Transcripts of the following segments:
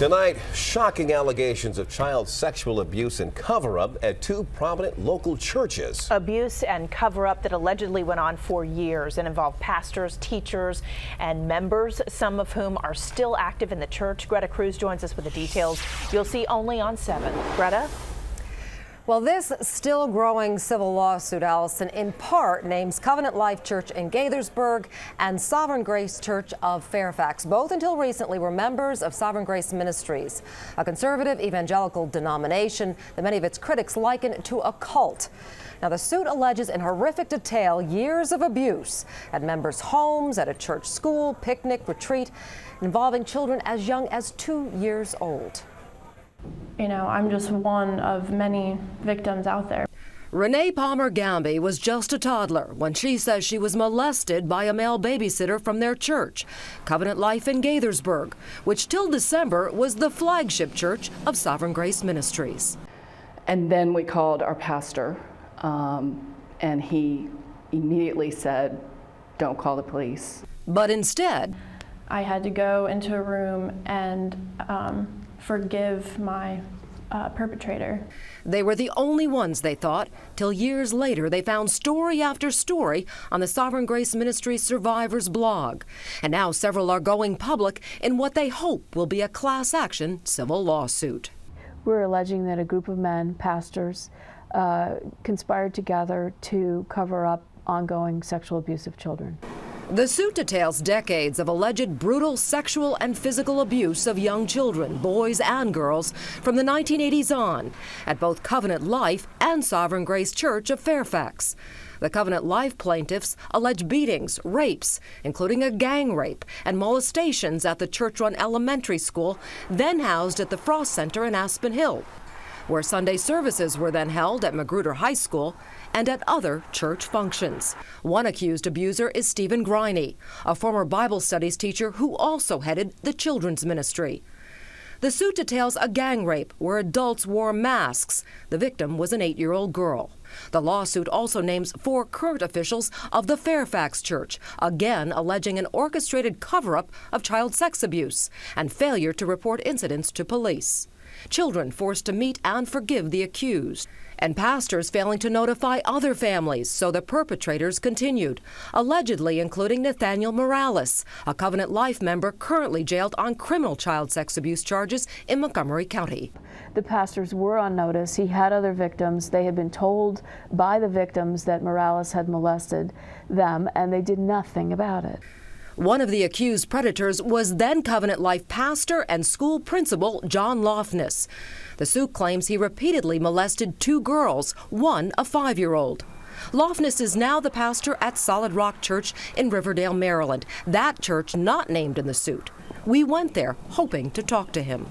Tonight, shocking allegations of child sexual abuse and cover-up at two prominent local churches. Abuse and cover-up that allegedly went on for years and involved pastors, teachers, and members, some of whom are still active in the church. Greta Cruz joins us with the details you'll see only on 7. Greta? Well, this still growing civil lawsuit, Allison, in part names Covenant Life Church in Gaithersburg and Sovereign Grace Church of Fairfax. Both until recently were members of Sovereign Grace Ministries, a conservative evangelical denomination that many of its critics liken to a cult. Now, the suit alleges in horrific detail years of abuse at members' homes, at a church school, picnic, retreat, involving children as young as 2 years old. You know, I'm just one of many victims out there. Renee Palmer Gamby was just a toddler when she says she was molested by a male babysitter from their church, Covenant Life in Gaithersburg, which till December was the flagship church of Sovereign Grace Ministries. And then we called our pastor, and he immediately said, "Don't call the police." But instead, I had to go into a room and forgive my perpetrator. They were the only ones, they thought, till years later they found story after story on the Sovereign Grace Ministry Survivors blog. And now several are going public in what they hope will be a class action civil lawsuit. We're alleging that a group of men, pastors, conspired together to cover up ongoing sexual abuse of children. The suit details decades of alleged brutal sexual and physical abuse of young children, boys and girls, from the 1980s on, at both Covenant Life and Sovereign Grace Church of Fairfax. The Covenant Life plaintiffs allege beatings, rapes, including a gang rape, and molestations at the church-run elementary school, then housed at the Frost Center in Aspen Hill, where Sunday services were then held at Magruder High School and at other church functions. One accused abuser is Stephen Griney, a former Bible studies teacher who also headed the children's ministry. The suit details a gang rape where adults wore masks. The victim was an 8-year-old girl. The lawsuit also names 4 current officials of the Fairfax Church, again alleging an orchestrated cover-up of child sex abuse and failure to report incidents to police. Children forced to meet and forgive the accused, and pastors failing to notify other families, so the perpetrators continued, allegedly including Nathaniel Morales, a Covenant Life member currently jailed on criminal child sex abuse charges in Montgomery County. The pastors were on notice. He had other victims. They had been told by the victims that Morales had molested them, and they did nothing about it. One of the accused predators was then Covenant Life pastor and school principal John Lofness. The suit claims he repeatedly molested 2 girls, one a 5-year-old. Lofness is now the pastor at Solid Rock Church in Riverdale, Maryland, that church not named in the suit. We went there hoping to talk to him.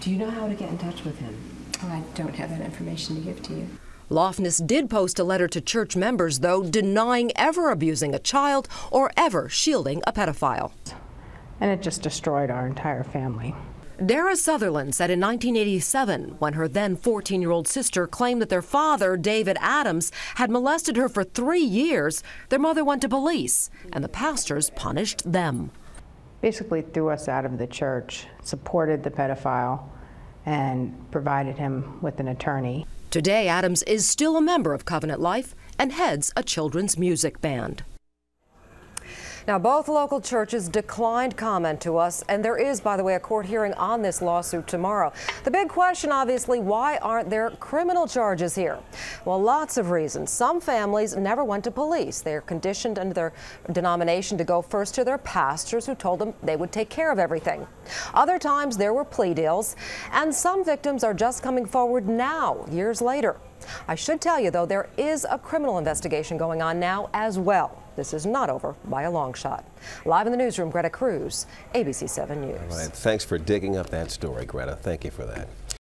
Do you know how to get in touch with him? Oh, I don't have that information to give to you. Lofness did post a letter to church members, though, denying ever abusing a child or ever shielding a pedophile. And it just destroyed our entire family. Dara Sutherland said in 1987, when her then 14-year-old sister claimed that their father, David Adams, had molested her for 3 years, their mother went to police, and the pastors punished them. Basically threw us out of the church, supported the pedophile, and provided him with an attorney. Today, Adams is still a member of Covenant Life and heads a children's music band. Now, both local churches declined comment to us, and there is, by the way, a court hearing on this lawsuit tomorrow. The big question, obviously, why aren't there criminal charges here? Well, lots of reasons. Some families never went to police. They are conditioned under their denomination to go first to their pastors, who told them they would take care of everything. Other times there were plea deals, and some victims are just coming forward now, years later. I should tell you, though, there is a criminal investigation going on now as well. This is not over by a long shot. Live in the newsroom, Greta Cruz, ABC 7 News. All right, thanks for digging up that story, Greta. Thank you for that.